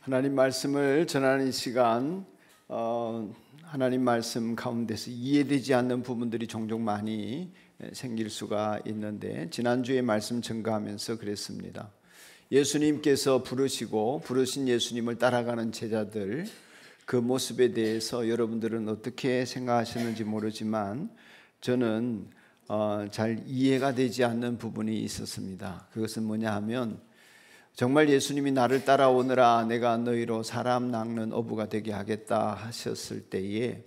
하나님 말씀을 전하는 시간, 하나님 말씀 가운데서 이해되지 않는 부분들이 종종 많이 생길 수가 있는데, 지난주에 말씀 증거하면서 그랬습니다. 예수님께서 부르신 예수님을 따라가는 제자들, 그 모습에 대해서 여러분들은 어떻게 생각하시는지 모르지만 저는 잘 이해가 되지 않는 부분이 있었습니다. 그것은 뭐냐 하면, 정말 예수님이 나를 따라오느라 내가 너희로 사람 낚는 어부가 되게 하겠다 하셨을 때에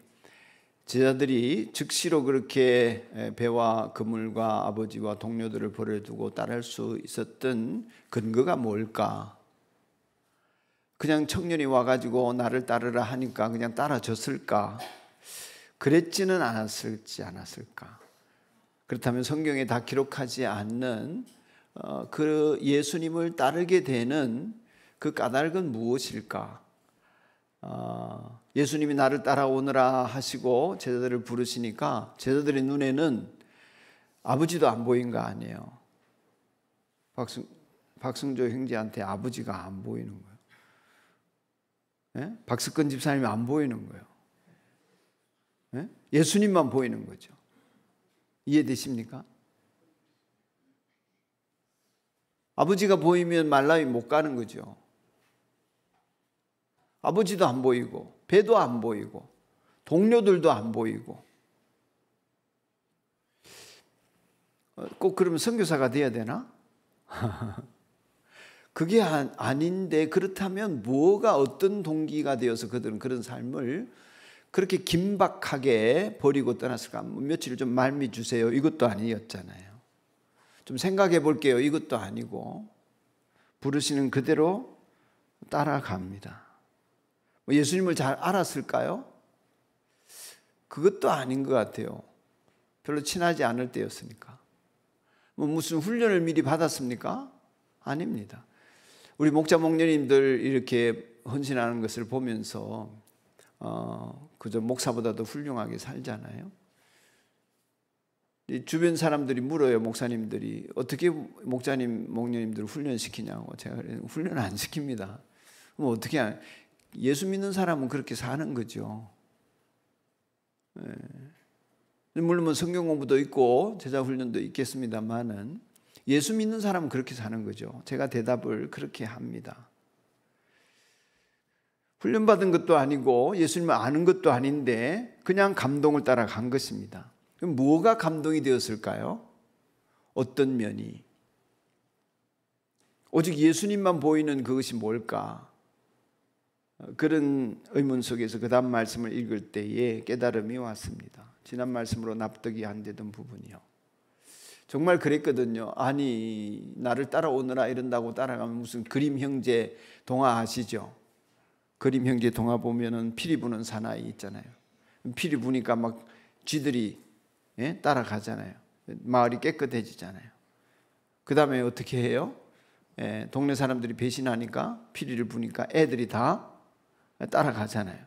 제자들이 즉시로 그렇게 배와 그물과 아버지와 동료들을 버려두고 따를 수 있었던 근거가 뭘까? 그냥 청년이 와가지고 나를 따르라 하니까 그냥 따라줬을까? 그랬지는 않았을까? 그렇다면 성경에 다 기록하지 않는 그 예수님을 따르게 되는 그 까닭은 무엇일까? 예수님이 나를 따라오느라 하시고 제자들을 부르시니까 제자들의 눈에는 아버지도 안 보인 거 아니에요. 박승조 형제한테 아버지가 안 보이는 거예요. 예? 박석근 집사님이 안 보이는 거예요. 예? 예수님만 보이는 거죠. 이해되십니까? 아버지가 보이면 말라위 못 가는 거죠. 아버지도 안 보이고 배도 안 보이고 동료들도 안 보이고. 꼭 그러면 선교사가 돼야 되나? 그게 아닌데, 그렇다면 뭐가 어떤 동기가 되어서 그들은 그런 삶을 그렇게 긴박하게 버리고 떠났을까? 며칠 좀 말미 주세요. 이것도 아니었잖아요. 좀 생각해 볼게요. 이것도 아니고 부르시는 그대로 따라갑니다. 예수님을 잘 알았을까요? 그것도 아닌 것 같아요. 별로 친하지 않을 때였으니까. 무슨 훈련을 미리 받았습니까? 아닙니다. 우리 목자 목녀님들 이렇게 헌신하는 것을 보면서 그저 목사보다도 훌륭하게 살잖아요. 주변 사람들이 물어요. 목사님들이 어떻게 목자님, 목녀님들을 훈련시키냐고. 제가 훈련 안 시킵니다. 그럼 어떻게 예수 믿는 사람은 그렇게 사는 거죠. 물론 성경 공부도 있고 제자 훈련도 있겠습니다만은 예수 믿는 사람은 그렇게 사는 거죠. 제가 대답을 그렇게 합니다. 훈련받은 것도 아니고 예수님을 아는 것도 아닌데 그냥 감동을 따라간 것입니다. 그럼 뭐가 감동이 되었을까요? 어떤 면이? 오직 예수님만 보이는 그것이 뭘까? 그런 의문 속에서 그 다음 말씀을 읽을 때에 깨달음이 왔습니다. 지난 말씀으로 납득이 안 되던 부분이요. 정말 그랬거든요. 아니, 나를 따라오느라 이런다고 따라가면 무슨 그림 형제 동화 아시죠? 그림 형제 동화 보면은 피리 부는 사나이 있잖아요. 피리 부니까 막 쥐들이 따라가잖아요. 마을이 깨끗해지잖아요. 그 다음에 어떻게 해요? 동네 사람들이 배신하니까 피리를 부니까 애들이 다 따라가잖아요.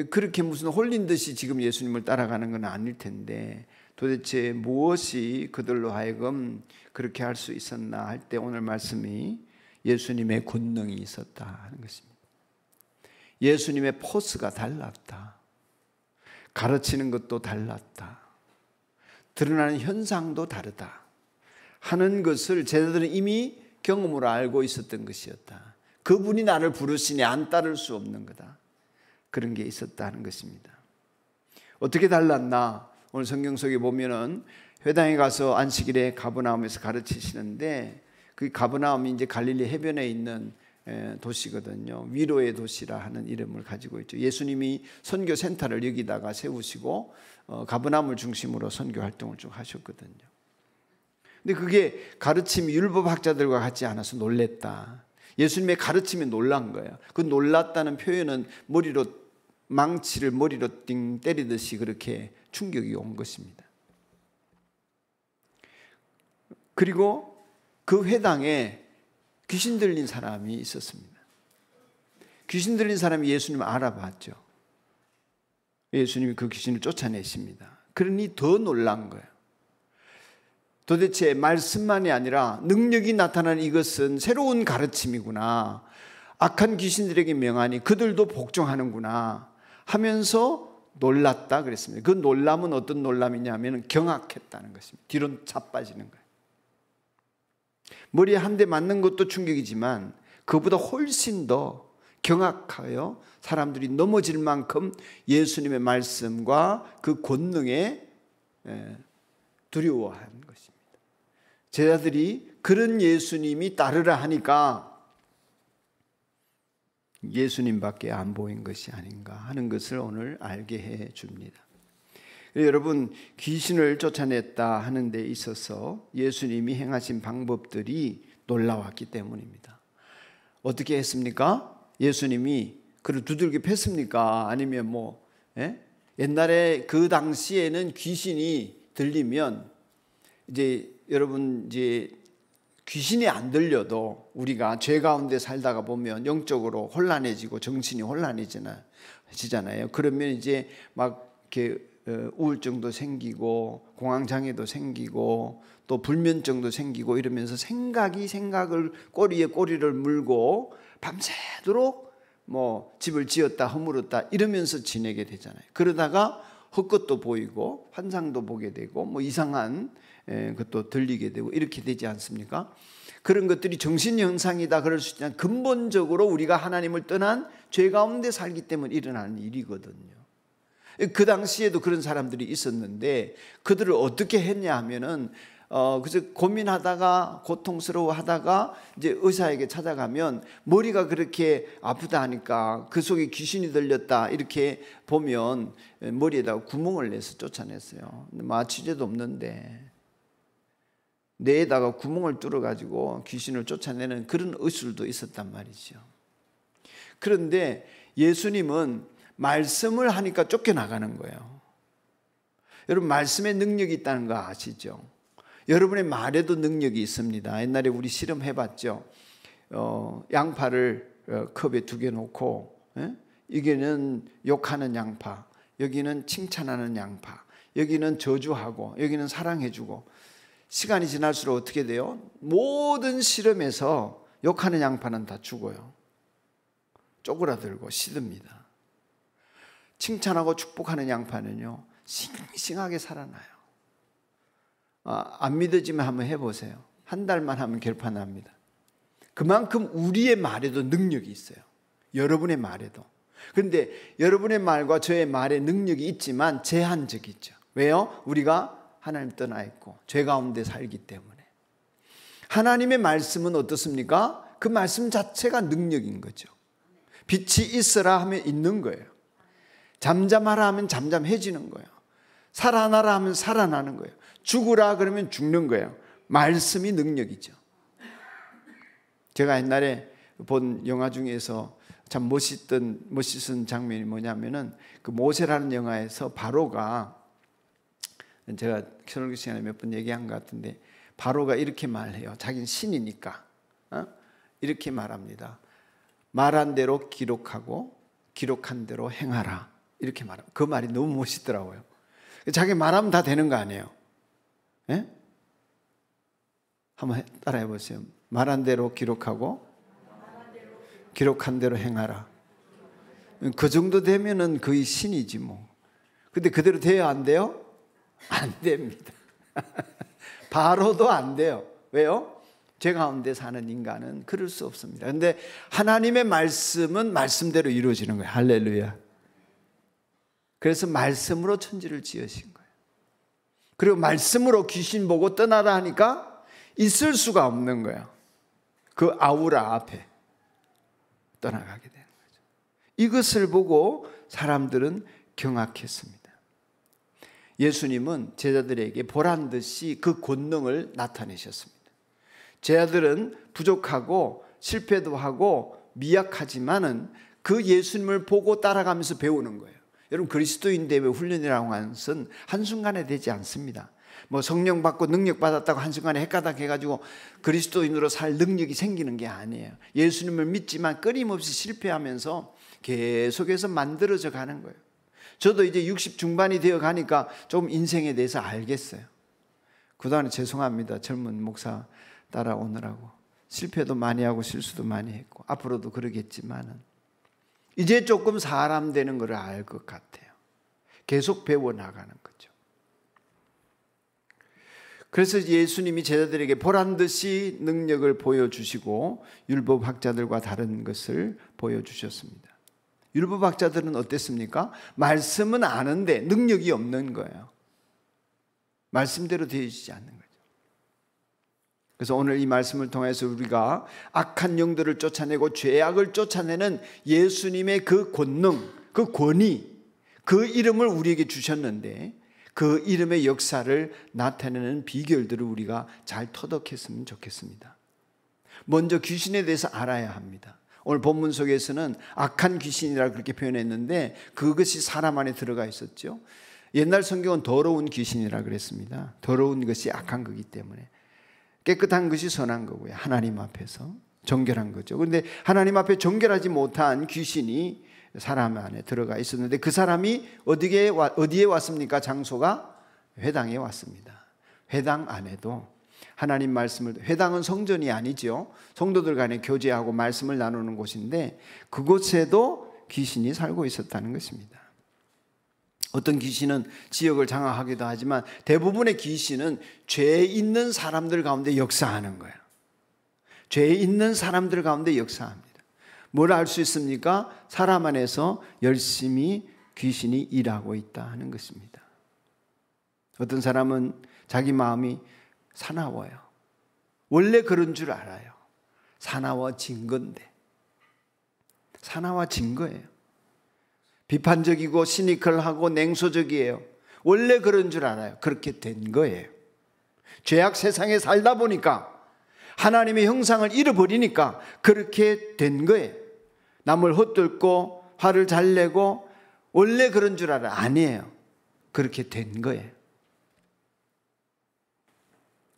그렇게 무슨 홀린 듯이 지금 예수님을 따라가는 건 아닐 텐데, 도대체 무엇이 그들로 하여금 그렇게 할 수 있었나 할 때 오늘 말씀이 예수님의 권능이 있었다 하는 것입니다. 예수님의 포스가 달랐다. 가르치는 것도 달랐다. 드러나는 현상도 다르다 하는 것을 제자들은 이미 경험으로 알고 있었던 것이었다. 그분이 나를 부르시니 안 따를 수 없는 거다. 그런 게 있었다는 것입니다. 어떻게 달랐나? 오늘 성경 속에 보면은 회당에 가서 안식일에 가버나움에서 가르치시는데, 그 가버나움이 이제 갈릴리 해변에 있는 도시거든요. 위로의 도시라 하는 이름을 가지고 있죠. 예수님이 선교 센터를 여기다가 세우시고 가버나움을 중심으로 선교 활동을 쭉 하셨거든요. 근데 그게 가르침이 율법학자들과 같지 않아서 놀랬다. 예수님의 가르침이 놀란 거예요. 그 놀랐다는 표현은 망치를 머리로 띵 때리듯이 그렇게 충격이 온 것입니다. 그리고 그 회당에 귀신 들린 사람이 있었습니다. 귀신 들린 사람이 예수님을 알아봤죠. 예수님이 그 귀신을 쫓아내십니다. 그러니 더 놀란 거예요. 도대체 말씀만이 아니라 능력이 나타나는 이것은 새로운 가르침이구나. 악한 귀신들에게 명하니 그들도 복종하는구나 하면서 놀랐다 그랬습니다. 그 놀람은 어떤 놀람이냐면 경악했다는 것입니다. 뒤로 자빠지는 거예요. 머리에 한 대 맞는 것도 충격이지만 그보다 훨씬 더 경악하여 사람들이 넘어질 만큼 예수님의 말씀과 그 권능에 두려워한 것입니다. 제자들이 그런 예수님이 따르라 하니까 예수님밖에 안 보인 것이 아닌가 하는 것을 오늘 알게 해 줍니다. 여러분, 귀신을 쫓아냈다 하는 데 있어서 예수님이 행하신 방법들이 놀라웠기 때문입니다. 어떻게 했습니까? 예수님이 그를 두들겨 팼습니까? 아니면 옛날에 그 당시에는 귀신이 들리면 여러분 귀신이 안 들려도 우리가 죄 가운데 살다가 보면 영적으로 혼란해지고 정신이 혼란해지잖아요. 그러면 막 이렇게 우울증도 생기고 공황장애도 생기고 또 불면증도 생기고 이러면서 생각을 꼬리에 꼬리를 물고 밤새도록 집을 지었다 허물었다 이러면서 지내게 되잖아요. 그러다가 헛것도 보이고 환상도 보게 되고 이상한 것도 들리게 되고 이렇게 되지 않습니까? 그런 것들이 정신현상이다 그럴 수 있지만 근본적으로 우리가 하나님을 떠난 죄 가운데 살기 때문에 일어나는 일이거든요. 그 당시에도 그런 사람들이 있었는데 그들을 어떻게 했냐 하면은 그래서 고민하다가 고통스러워하다가 의사에게 찾아가면 머리가 그렇게 아프다 하니까 그 속에 귀신이 들렸다 이렇게 보면 머리에다가 구멍을 내서 쫓아냈어요. 마취제도 없는데 뇌에다가 구멍을 뚫어가지고 귀신을 쫓아내는 그런 의술도 있었단 말이죠. 그런데 예수님은 말씀을 하니까 쫓겨나가는 거예요. 여러분, 말씀에 능력이 있다는 거 아시죠? 여러분의 말에도 능력이 있습니다. 옛날에 우리 실험해봤죠. 양파를 컵에 2개 놓고 여기는 욕하는 양파, 여기는 칭찬하는 양파, 여기는 저주하고 여기는 사랑해주고 시간이 지날수록 어떻게 돼요? 모든 실험에서 욕하는 양파는 다 죽어요. 쪼그라들고 시듭니다. 칭찬하고 축복하는 양파는요 싱싱하게 살아나요. 안 믿어지면 한번 해보세요. 한 달만 하면 결판납니다. 그만큼 우리의 말에도 능력이 있어요. 여러분의 말에도. 그런데 여러분의 말과 저의 말에 능력이 있지만 제한적이죠. 왜요? 우리가 하나님 떠나 있고 죄 가운데 살기 때문에. 하나님의 말씀은 어떻습니까? 그 말씀 자체가 능력인 거죠. 빛이 있으라 하면 있는 거예요. 잠잠하라 하면 잠잠해지는 거예요. 살아나라 하면 살아나는 거예요. 죽으라 그러면 죽는 거예요. 말씀이 능력이죠. 제가 옛날에 본 영화 중에서 참 멋있은 장면이 뭐냐면은 그 모세라는 영화에서 바로가, 제가 설교 시간에 몇 번 얘기한 것 같은데, 바로가 이렇게 말해요. 자기는 신이니까 이렇게 말합니다. 말한 대로 기록하고 기록한 대로 행하라. 이렇게 말합니다. 그 말이 너무 멋있더라고요. 자기 말하면 다 되는 거 아니에요? 예? 한번 따라해 보세요. 말한 대로 기록하고 기록한 대로 행하라. 그 정도 되면은 거의 신이지 뭐. 근데 그대로 돼요? 안 돼요? 안 됩니다. 바로도 안 돼요. 왜요? 죄 가운데 사는 인간은 그럴 수 없습니다. 그런데 하나님의 말씀은 말씀대로 이루어지는 거예요. 할렐루야. 그래서 말씀으로 천지를 지으신 거예요. 그리고 말씀으로 귀신 보고 떠나라 하니까 있을 수가 없는 거예요. 그 아우라 앞에 떠나가게 되는 거죠. 이것을 보고 사람들은 경악했습니다. 예수님은 제자들에게 보란 듯이 그 권능을 나타내셨습니다. 제자들은 부족하고 실패도 하고 미약하지만은 그 예수님을 보고 따라가면서 배우는 거예요. 여러분, 그리스도인 대회 훈련이라고 하는 것은 한순간에 되지 않습니다. 성령 받고 능력 받았다고 한순간에 헷가닥 해가지고 그리스도인으로 살 능력이 생기는 게 아니에요. 예수님을 믿지만 끊임없이 실패하면서 계속해서 만들어져 가는 거예요. 저도 이제 60 중반이 되어 가니까 조금 인생에 대해서 알겠어요. 그동안에 죄송합니다. 젊은 목사 따라오느라고 실패도 많이 하고 실수도 많이 했고 앞으로도 그러겠지만은 이제 조금 사람 되는 걸 알 것 같아요. 계속 배워나가는 거죠. 그래서 예수님이 제자들에게 보란듯이 능력을 보여주시고 율법학자들과 다른 것을 보여주셨습니다. 율법학자들은 어땠습니까? 말씀은 아는데 능력이 없는 거예요. 말씀대로 되어지지 않는 거죠. 그래서 오늘 이 말씀을 통해서 우리가 악한 영들을 쫓아내고 죄악을 쫓아내는 예수님의 그 권능, 그 권위, 그 이름을 우리에게 주셨는데 그 이름의 역사를 나타내는 비결들을 우리가 잘 터득했으면 좋겠습니다. 먼저 귀신에 대해서 알아야 합니다. 오늘 본문 속에서는 악한 귀신이라 그렇게 표현했는데 그것이 사람 안에 들어가 있었죠. 옛날 성경은 더러운 귀신이라 그랬습니다. 더러운 것이 악한 거기 때문에. 깨끗한 것이 선한 거고요. 하나님 앞에서 정결한 거죠. 그런데 하나님 앞에 정결하지 못한 귀신이 사람 안에 들어가 있었는데 그 사람이 어디에 왔습니까? 장소가 회당에 왔습니다. 회당 안에도 하나님 말씀을, 회당은 성전이 아니죠. 성도들 간에 교제하고 말씀을 나누는 곳인데 그곳에도 귀신이 살고 있었다는 것입니다. 어떤 귀신은 지역을 장악하기도 하지만 대부분의 귀신은 죄 있는 사람들 가운데 역사하는 거예요. 죄 있는 사람들 가운데 역사합니다. 뭘 알 수 있습니까? 사람 안에서 열심히 귀신이 일하고 있다 하는 것입니다. 어떤 사람은 자기 마음이 사나워요. 원래 그런 줄 알아요. 사나워진 건데. 사나워진 거예요. 비판적이고 시니컬하고 냉소적이에요. 원래 그런 줄 알아요. 그렇게 된 거예요. 죄악 세상에 살다 보니까 하나님의 형상을 잃어버리니까 그렇게 된 거예요. 남을 헛들고 화를 잘 내고 원래 그런 줄 알아요. 아니에요. 그렇게 된 거예요.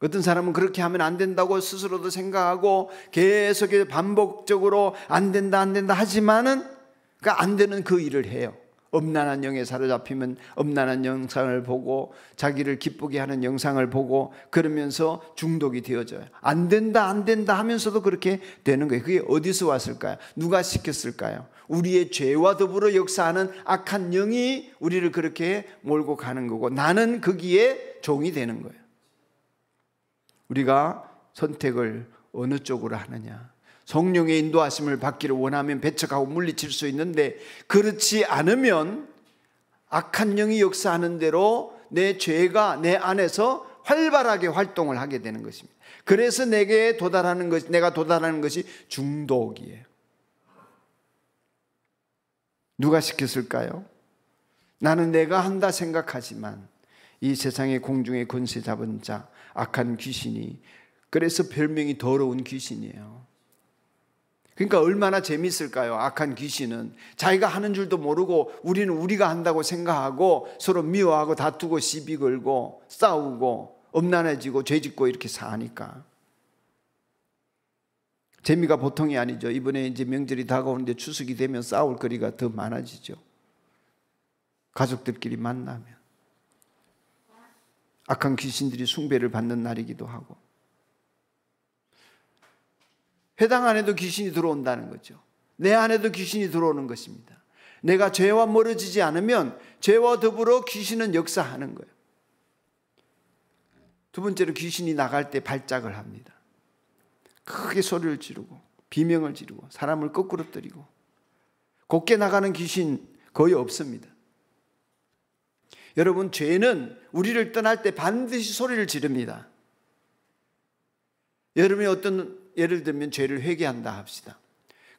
어떤 사람은 그렇게 하면 안 된다고 스스로도 생각하고 계속 반복적으로 안 된다 하지만은 안 되는 그 일을 해요. 엄난한 영에 사로잡히면 엄난한 영상을 보고 자기를 기쁘게 하는 영상을 보고 그러면서 중독이 되어져요. 안 된다 하면서도 그렇게 되는 거예요. 그게 어디서 왔을까요? 누가 시켰을까요? 우리의 죄와 더불어 역사하는 악한 영이 우리를 그렇게 몰고 가는 거고 나는 거기에 종이 되는 거예요. 우리가 선택을 어느 쪽으로 하느냐. 성령의 인도하심을 받기를 원하면 배척하고 물리칠 수 있는데 그렇지 않으면 악한 영이 역사하는 대로 내 죄가 내 안에서 활발하게 활동을 하게 되는 것입니다. 그래서 내가 도달하는 것이 중독이에요. 누가 시켰을까요? 나는 내가 한다 생각하지만 이 세상의 공중의 권세 잡은 자 악한 귀신이, 그래서 별명이 더러운 귀신이에요. 그러니까 얼마나 재미있을까요? 악한 귀신은 자기가 하는 줄도 모르고 우리는 우리가 한다고 생각하고 서로 미워하고 다투고 시비 걸고 싸우고 엄난해지고 죄짓고 이렇게 사니까 재미가 보통이 아니죠. 이번에 이제 명절이 다가오는데 추석이 되면 싸울 거리가 더 많아지죠. 가족들끼리 만나면 악한 귀신들이 숭배를 받는 날이기도 하고 회당 안에도 귀신이 들어온다는 거죠. 내 안에도 귀신이 들어오는 것입니다. 내가 죄와 멀어지지 않으면 죄와 더불어 귀신은 역사하는 거예요. 두 번째로 귀신이 나갈 때 발작을 합니다. 크게 소리를 지르고 비명을 지르고 사람을 거꾸로 때리고. 곱게 나가는 귀신 거의 없습니다. 여러분, 죄는 우리를 떠날 때 반드시 소리를 지릅니다. 여러분이 예를 들면 죄를 회개한다 합시다.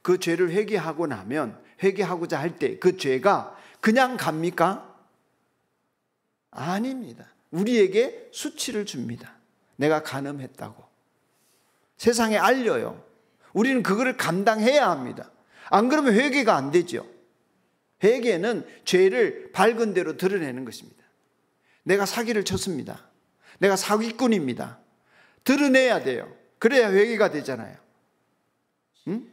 그 죄를 회개하고 나면 회개하고자 할 때 그 죄가 그냥 갑니까? 아닙니다. 우리에게 수치를 줍니다. 내가 간음했다고. 세상에 알려요. 우리는 그거를 감당해야 합니다. 안 그러면 회개가 안 되죠. 회개는 죄를 밝은 대로 드러내는 것입니다. 내가 사기를 쳤습니다. 내가 사기꾼입니다. 드러내야 돼요. 그래야 회개가 되잖아요. 응?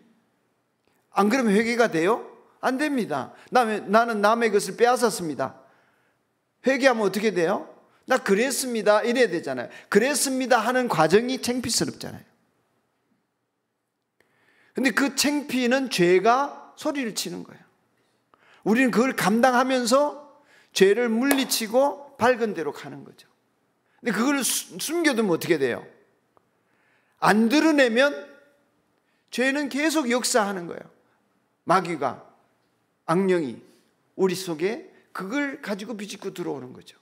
안 그러면 회개가 돼요? 안 됩니다. 나는 남의 것을 빼앗았습니다. 회개하면 어떻게 돼요? 나 그랬습니다. 이래야 되잖아요. 그랬습니다 하는 과정이 창피스럽잖아요. 근데 그 창피는 죄가 소리를 치는 거예요. 우리는 그걸 감당하면서 죄를 물리치고 밝은 대로 가는 거죠. 근데 그걸 숨겨두면 어떻게 돼요? 안 드러내면 죄는 계속 역사하는 거예요. 마귀가, 악령이 우리 속에 그걸 가지고 비집고 들어오는 거죠.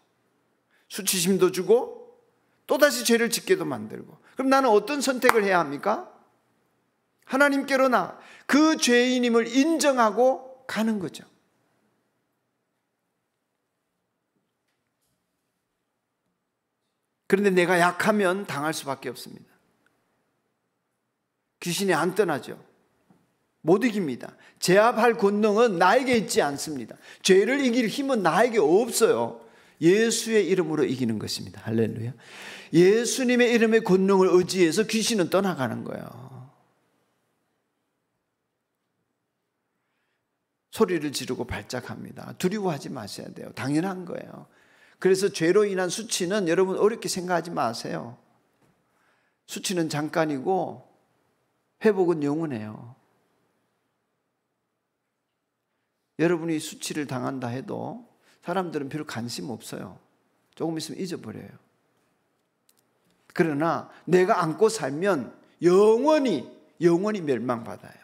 수치심도 주고 또다시 죄를 짓게도 만들고. 그럼 나는 어떤 선택을 해야 합니까? 하나님께로 그 죄인임을 인정하고 가는 거죠. 그런데 내가 약하면 당할 수밖에 없습니다. 귀신이 안 떠나죠. 못 이깁니다. 제압할 권능은 나에게 있지 않습니다. 죄를 이길 힘은 나에게 없어요. 예수의 이름으로 이기는 것입니다. 할렐루야. 예수님의 이름의 권능을 의지해서 귀신은 떠나가는 거예요. 소리를 지르고 발작합니다. 두려워하지 마셔야 돼요. 당연한 거예요. 그래서 죄로 인한 수치는 여러분 어렵게 생각하지 마세요. 수치는 잠깐이고 회복은 영원해요. 여러분이 수치를 당한다 해도 사람들은 별로 관심 없어요. 조금 있으면 잊어버려요. 그러나 내가 안고 살면 영원히 멸망받아요.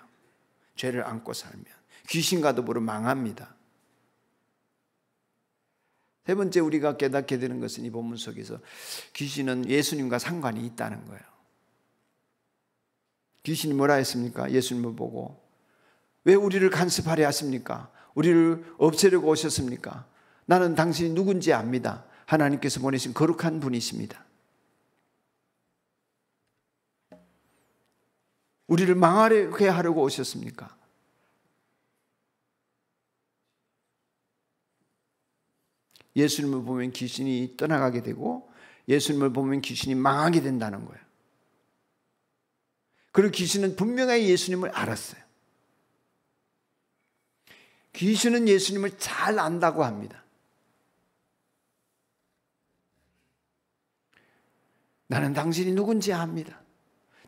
죄를 안고 살면. 귀신과 더불어 망합니다. 세 번째 우리가 깨닫게 되는 것은 이 본문 속에서 귀신은 예수님과 상관이 있다는 거예요. 귀신이 뭐라 했습니까? 예수님을 보고 왜 우리를 간섭하려 하십니까? 우리를 없애려고 오셨습니까? 나는 당신이 누군지 압니다. 하나님께서 보내신 거룩한 분이십니다. 우리를 망하게 하려고 오셨습니까? 예수님을 보면 귀신이 떠나가게 되고 예수님을 보면 귀신이 망하게 된다는 거예요. 그리고 귀신은 분명히 예수님을 알았어요. 귀신은 예수님을 잘 안다고 합니다. 나는 당신이 누군지 압니다.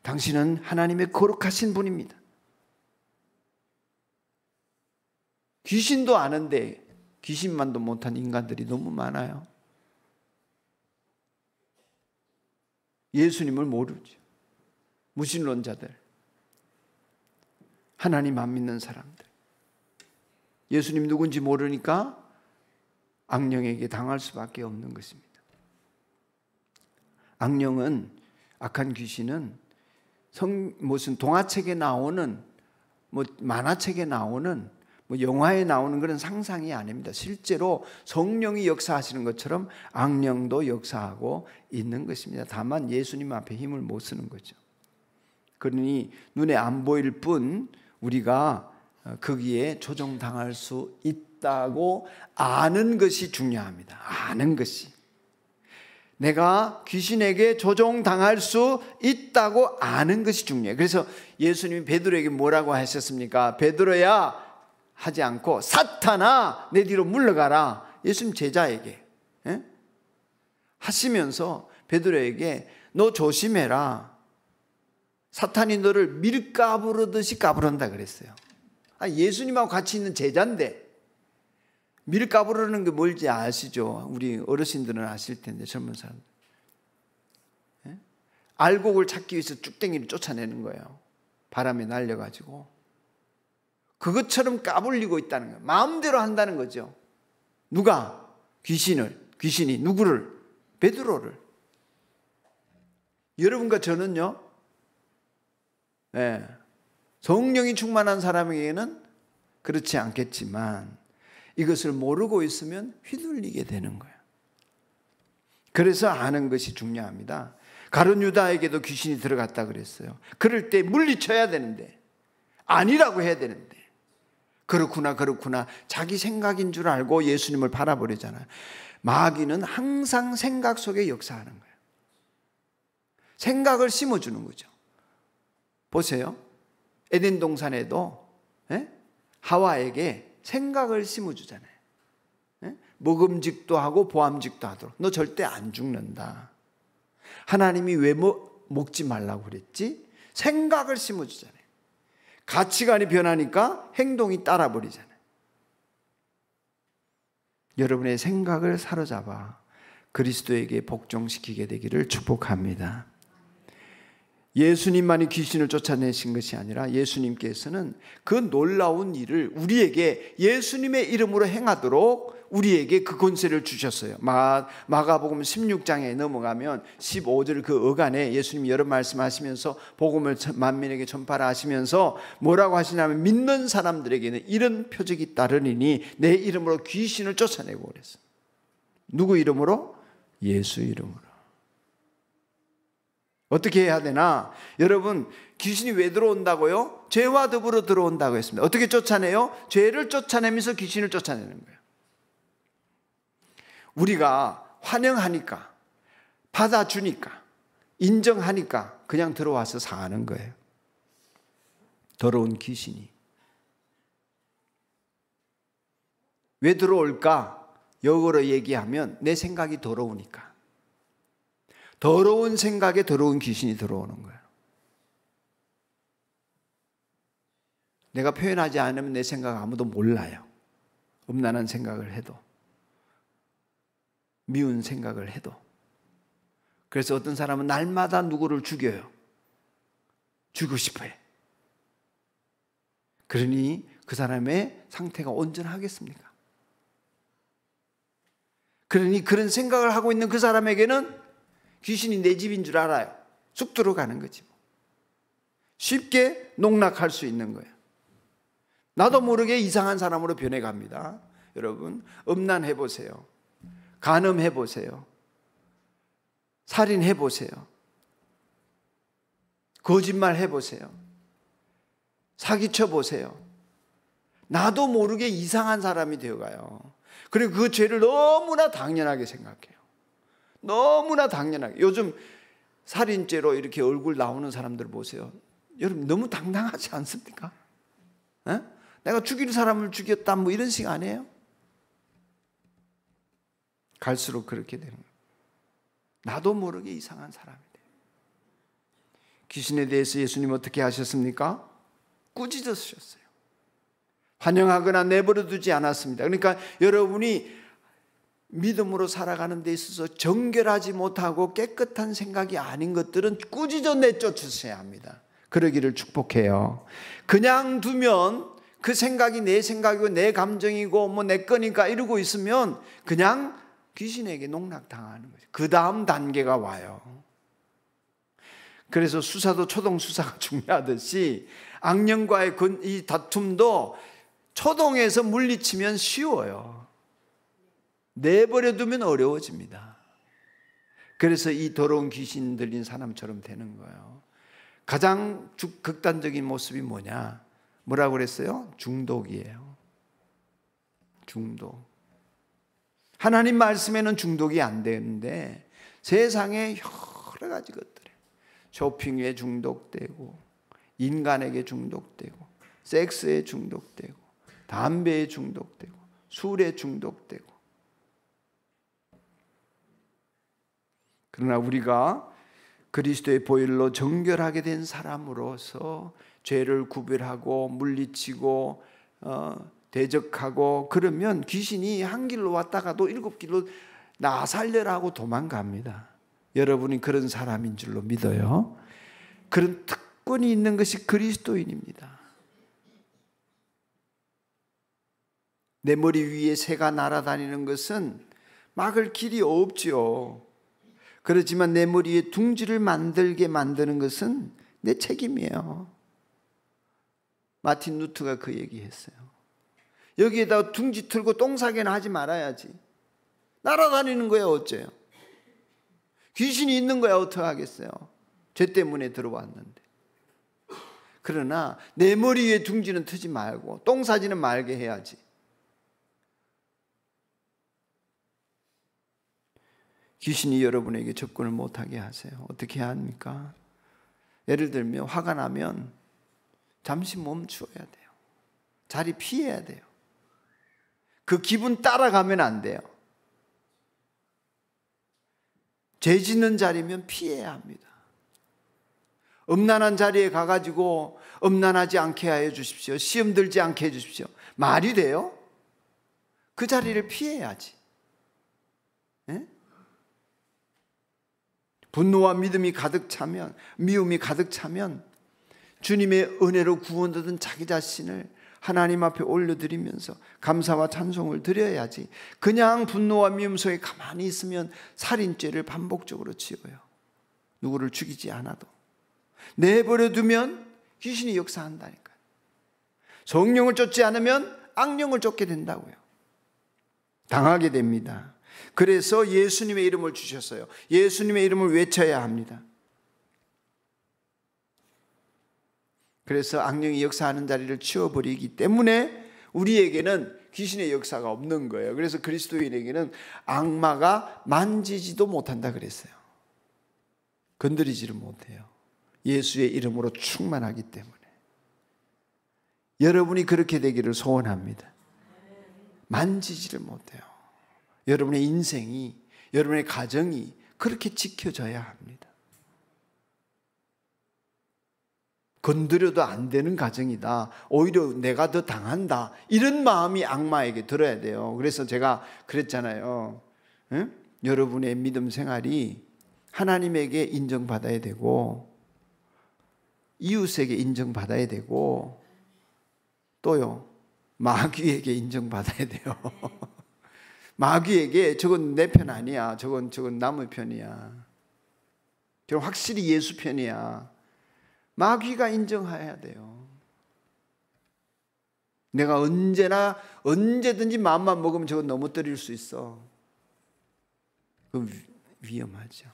당신은 하나님의 거룩하신 분입니다. 귀신도 아는데 귀신만도 못한 인간들이 너무 많아요. 예수님을 모르죠. 무신론자들, 하나님 안 믿는 사람들, 예수님 누군지 모르니까 악령에게 당할 수밖에 없는 것입니다. 악령은, 악한 귀신은 무슨 동화책에 나오는, 만화책에 나오는, 영화에 나오는 그런 상상이 아닙니다. 실제로 성령이 역사하시는 것처럼 악령도 역사하고 있는 것입니다. 다만 예수님 앞에 힘을 못 쓰는 거죠. 그러니 눈에 안 보일 뿐 우리가 거기에 조종당할 수 있다고 아는 것이 중요합니다. 아는 것이. 내가 귀신에게 조종당할 수 있다고 아는 것이 중요해요. 그래서 예수님이 베드로에게 뭐라고 하셨습니까? 베드로야 하지 않고 사탄아 내 뒤로 물러가라. 예수님 제자에게 하시면서 베드로에게 너 조심해라. 사탄이 너를 밀 까부르듯이 까부른다 그랬어요. 예수님하고 같이 있는 제자인데 밀 까부르는 게 뭔지 아시죠? 우리 어르신들은 아실 텐데 젊은 사람들. 알곡을 찾기 위해서 쭉댕이를 쫓아내는 거예요. 바람에 날려가지고. 그것처럼 까불리고 있다는 거예요. 마음대로 한다는 거죠. 누가? 귀신이 누구를? 베드로를. 여러분과 저는요, 성령이 충만한 사람에게는 그렇지 않겠지만 이것을 모르고 있으면 휘둘리게 되는 거예요. 그래서 아는 것이 중요합니다. 가룟 유다에게도 귀신이 들어갔다 그랬어요. 그럴 때 물리쳐야 되는데, 아니라고 해야 되는데, 그렇구나 자기 생각인 줄 알고 예수님을 바라보려잖아요. 마귀는 항상 생각 속에 역사하는 거예요. 생각을 심어주는 거죠. 보세요. 에덴 동산에도 하와에게 생각을 심어주잖아요. 먹음직도 하고 보암직도 하도록. 너 절대 안 죽는다. 하나님이 왜 먹지 말라고 그랬지? 생각을 심어주잖아요. 가치관이 변하니까 행동이 따라버리잖아요. 여러분의 생각을 사로잡아 그리스도에게 복종시키게 되기를 축복합니다. 예수님만이 귀신을 쫓아내신 것이 아니라 예수님께서는 그 놀라운 일을 우리에게 예수님의 이름으로 행하도록 우리에게 그 권세를 주셨어요. 마가복음 16장에 넘어가면 15절 그 어간에 예수님이 여러 말씀하시면서 복음을 만민에게 전파를 하시면서 뭐라고 하시냐면 믿는 사람들에게는 이런 표적이 따르니니 내 이름으로 귀신을 쫓아내고 그랬어요. 누구 이름으로? 예수 이름으로. 어떻게 해야 되나? 여러분, 귀신이 왜 들어온다고요? 죄와 더불어 들어온다고 했습니다. 어떻게 쫓아내요? 죄를 쫓아내면서 귀신을 쫓아내는 거예요. 우리가 환영하니까, 받아주니까, 인정하니까 그냥 들어와서 상하는 거예요. 더러운 귀신이. 왜 들어올까? 역으로 얘기하면 내 생각이 더러우니까. 더러운 생각에 더러운 귀신이 들어오는 거예요. 내가 표현하지 않으면 내 생각 아무도 몰라요. 음란한 생각을 해도, 미운 생각을 해도. 그래서 어떤 사람은 날마다 누구를 죽여요. 죽이고 싶어요. 그러니 그 사람의 상태가 온전하겠습니까? 그러니 그런 생각을 하고 있는 그 사람에게는 귀신이 내 집인 줄 알아요. 쑥 들어가는 거지. 쉽게 농락할 수 있는 거예요. 나도 모르게 이상한 사람으로 변해갑니다. 여러분, 음란해보세요. 간음해보세요. 살인해보세요. 거짓말해보세요. 사기쳐보세요. 나도 모르게 이상한 사람이 되어가요. 그리고 그 죄를 너무나 당연하게 생각해요. 너무나 당연하게. 요즘 살인죄로 이렇게 얼굴 나오는 사람들 보세요. 여러분 너무 당당하지 않습니까? 에? 내가 죽일 사람을 죽였다 뭐 이런 식 아니에요? 갈수록 그렇게 되는 거예요. 나도 모르게 이상한 사람이 돼요. 귀신에 대해서 예수님 어떻게 하셨습니까? 꾸짖으셨어요. 환영하거나 내버려 두지 않았습니다. 그러니까 여러분이 믿음으로 살아가는 데 있어서 정결하지 못하고 깨끗한 생각이 아닌 것들은 꾸짖어 내쫓으셔야 합니다. 그러기를 축복해요. 그냥 두면 그 생각이 내 생각이고 내 감정이고 뭐 내 거니까 이러고 있으면 그냥 귀신에게 농락당하는 거죠. 그 다음 단계가 와요. 그래서 수사도 초동 수사가 중요하듯이 악령과의 이 다툼도 초동에서 물리치면 쉬워요. 내버려 두면 어려워집니다. 그래서 이 더러운 귀신 들린 사람처럼 되는 거예요. 가장 극단적인 모습이 뭐냐? 뭐라고 그랬어요? 중독이에요. 중독. 하나님 말씀에는 중독이 안 되는데 세상에 여러 가지 것들에 쇼핑에 중독되고 인간에게 중독되고 섹스에 중독되고 담배에 중독되고 술에 중독되고. 그러나 우리가 그리스도의 보혈로 정결하게 된 사람으로서 죄를 구별하고 물리치고 대적하고 그러면 귀신이 한 길로 왔다가도 7길로 나 살려라 하고 도망갑니다. 여러분이 그런 사람인 줄로 믿어요. 그런 특권이 있는 것이 그리스도인입니다. 내 머리 위에 새가 날아다니는 것은 막을 길이 없지요. 그렇지만 내 머리에 둥지를 만들게 만드는 것은 내 책임이에요. 마틴 루터가 그 얘기했어요. 여기에다 둥지 틀고 똥사개나 하지 말아야지. 날아다니는 거야 어째요? 귀신이 있는 거야 어떻게 하겠어요? 죄 때문에 들어왔는데. 그러나 내 머리 위에 둥지는 트지 말고 똥사지는 말게 해야지. 귀신이 여러분에게 접근을 못하게 하세요. 어떻게 해야 합니까? 예를 들면 화가 나면 잠시 멈추어야 돼요. 자리 피해야 돼요. 그 기분 따라가면 안 돼요. 죄 짓는 자리면 피해야 합니다. 음란한 자리에 가가지고 음란하지 않게 하여 주십시오. 시험 들지 않게 해 주십시오. 말이 돼요? 그 자리를 피해야지. 예? 분노와 믿음이 가득 차면, 미움이 가득 차면 주님의 은혜로 구원 얻은 자기 자신을 하나님 앞에 올려드리면서 감사와 찬송을 드려야지. 그냥 분노와 미움 속에 가만히 있으면 살인죄를 반복적으로 지어요. 누구를 죽이지 않아도. 내버려 두면 귀신이 역사한다니까요. 성령을 쫓지 않으면 악령을 쫓게 된다고요. 당하게 됩니다. 그래서 예수님의 이름을 주셨어요. 예수님의 이름을 외쳐야 합니다. 그래서 악령이 역사하는 자리를 치워버리기 때문에 우리에게는 귀신의 역사가 없는 거예요. 그래서 그리스도인에게는 악마가 만지지도 못한다 그랬어요. 건드리지를 못해요. 예수의 이름으로 충만하기 때문에. 여러분이 그렇게 되기를 소원합니다. 만지지를 못해요. 여러분의 인생이, 여러분의 가정이 그렇게 지켜져야 합니다. 건드려도 안 되는 가정이다. 오히려 내가 더 당한다. 이런 마음이 악마에게 들어야 돼요. 그래서 제가 그랬잖아요. 응? 여러분의 믿음 생활이 하나님에게 인정받아야 되고 이웃에게 인정받아야 되고 또요 마귀에게 인정받아야 돼요. 마귀에게 저건 내 편 아니야. 저건 남의 편이야. 저건 확실히 예수 편이야. 마귀가 인정해야 돼요. 내가 언제든지 마음만 먹으면 저건 넘어뜨릴 수 있어. 그 위험하죠.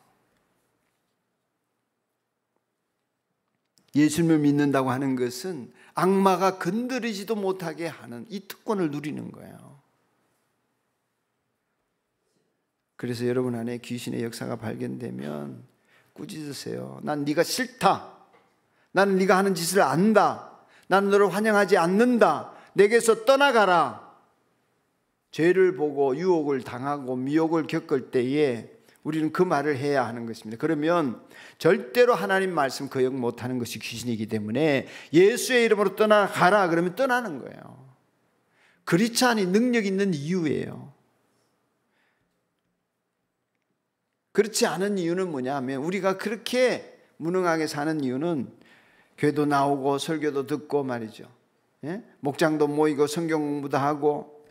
예수님을 믿는다고 하는 것은 악마가 건드리지도 못하게 하는 이 특권을 누리는 거예요. 그래서 여러분 안에 귀신의 역사가 발견되면 꾸짖으세요. 난 네가 싫다. 나는 네가 하는 짓을 안다. 나는 너를 환영하지 않는다. 내게서 떠나가라. 죄를 보고 유혹을 당하고 미혹을 겪을 때에 우리는 그 말을 해야 하는 것입니다. 그러면 절대로 하나님 말씀 거역 못하는 것이 귀신이기 때문에 예수의 이름으로 떠나가라 그러면 떠나는 거예요. 그렇지 않니 능력 있는 이유예요. 그렇지 않은 이유는 뭐냐 하면 우리가 그렇게 무능하게 사는 이유는 교회도 나오고 설교도 듣고 말이죠. 예? 목장도 모이고 성경 공부도 하고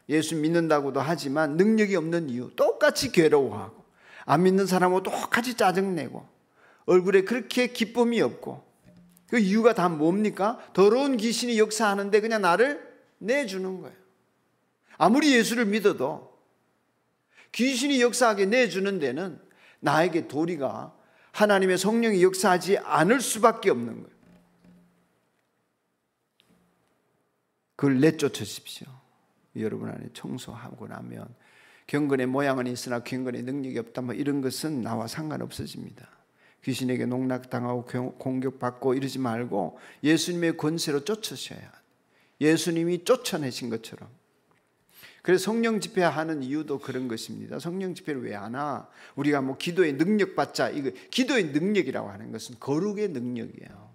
예수 믿는다고도 하지만 능력이 없는 이유, 똑같이 괴로워하고 안 믿는 사람하고 똑같이 짜증내고 얼굴에 그렇게 기쁨이 없고 그 이유가 다 뭡니까? 더러운 귀신이 역사하는데 그냥 나를 내주는 거예요. 아무리 예수를 믿어도 귀신이 역사하게 내주는 데는 나에게 도리가 하나님의 성령이 역사하지 않을 수밖에 없는 거예요. 그걸 내쫓으십시오. 여러분 안에 청소하고 나면 경건의 모양은 있으나 경건의 능력이 없다 뭐 이런 것은 나와 상관없어집니다. 귀신에게 농락당하고 공격받고 이러지 말고 예수님의 권세로 쫓으셔야 해요. 예수님이 쫓아내신 것처럼. 그래서 성령 집회하는 이유도 그런 것입니다. 성령 집회를 왜 하나? 우리가 뭐 기도의 능력 받자. 이거 기도의 능력이라고 하는 것은 거룩의 능력이에요.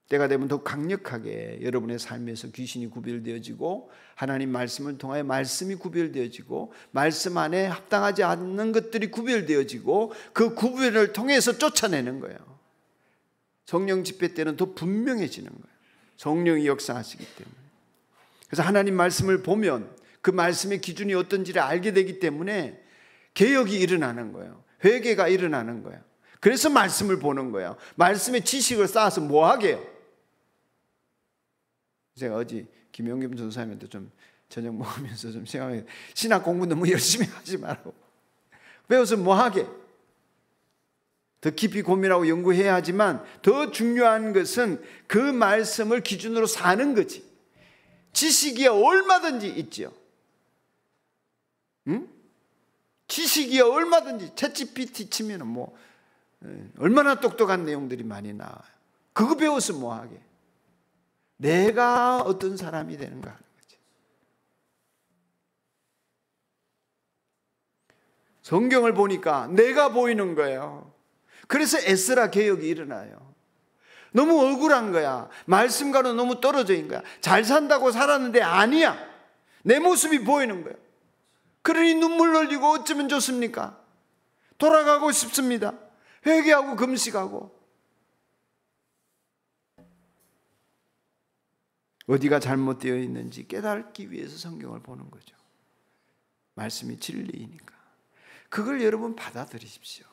때가 되면 더 강력하게 여러분의 삶에서 귀신이 구별되어지고 하나님 말씀을 통하여 말씀이 구별되어지고 말씀 안에 합당하지 않는 것들이 구별되어지고 그 구별을 통해서 쫓아내는 거예요. 성령 집회 때는 더 분명해지는 거예요. 성령이 역사하시기 때문에. 그래서 하나님 말씀을 보면 그 말씀의 기준이 어떤지를 알게 되기 때문에 개혁이 일어나는 거예요. 회개가 일어나는 거예요. 그래서 말씀을 보는 거예요. 말씀의 지식을 쌓아서 뭐 하게요? 제가 어제 김용김 전사님한테 좀 저녁 먹으면서 좀 생각해, 신학 공부 너무 열심히 하지 말고 배워서 뭐 하게? 더 깊이 고민하고 연구해야 하지만 더 중요한 것은 그 말씀을 기준으로 사는 거지. 지식이야 얼마든지 있죠. 응? 지식이야 얼마든지 챗GPT 치면은 뭐 얼마나 똑똑한 내용들이 많이 나와요. 그거 배워서 뭐 하게? 내가 어떤 사람이 되는가 하는 거지. 성경을 보니까 내가 보이는 거예요. 그래서 에스라 개혁이 일어나요. 너무 억울한 거야. 말씀과는 너무 떨어져 있는 거야. 잘 산다고 살았는데 아니야. 내 모습이 보이는 거야. 그러니 눈물 흘리고 어쩌면 좋습니까? 돌아가고 싶습니다. 회개하고 금식하고. 어디가 잘못되어 있는지 깨닫기 위해서 성경을 보는 거죠. 말씀이 진리이니까. 그걸 여러분 받아들이십시오.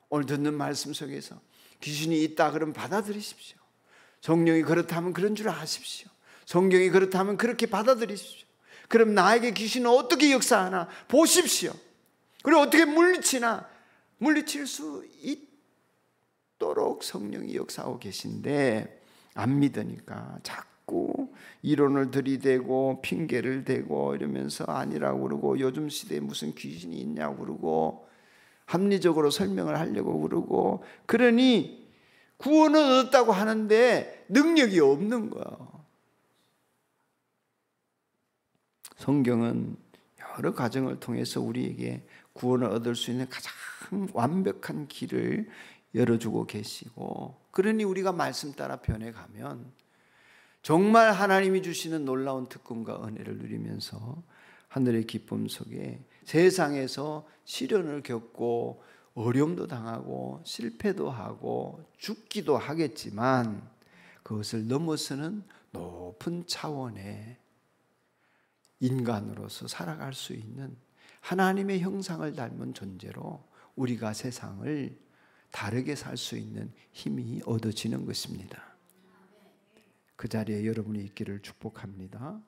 오늘 듣는 말씀 속에서 귀신이 있다 그러면 받아들이십시오. 성령이 그렇다면 그런 줄 아십시오. 성경이 그렇다면 그렇게 받아들이십시오. 그럼 나에게 귀신은 어떻게 역사하나 보십시오. 그리고 어떻게 물리치나 물리칠 수 있도록 성령이 역사하고 계신데 안 믿으니까 자꾸 이론을 들이대고 핑계를 대고 이러면서 아니라고 그러고 요즘 시대에 무슨 귀신이 있냐고 그러고 합리적으로 설명을 하려고 그러고 그러니 구원은 얻었다고 하는데 능력이 없는 거예요. 성경은 여러 과정을 통해서 우리에게 구원을 얻을 수 있는 가장 완벽한 길을 열어주고 계시고 그러니 우리가 말씀 따라 변해가면 정말 하나님이 주시는 놀라운 특권과 은혜를 누리면서 하늘의 기쁨 속에 세상에서 시련을 겪고 어려움도 당하고 실패도 하고 죽기도 하겠지만 그것을 넘어서는 높은 차원의 인간으로서 살아갈 수 있는 하나님의 형상을 닮은 존재로 우리가 세상을 다르게 살 수 있는 힘이 얻어지는 것입니다. 그 자리에 여러분이 있기를 축복합니다.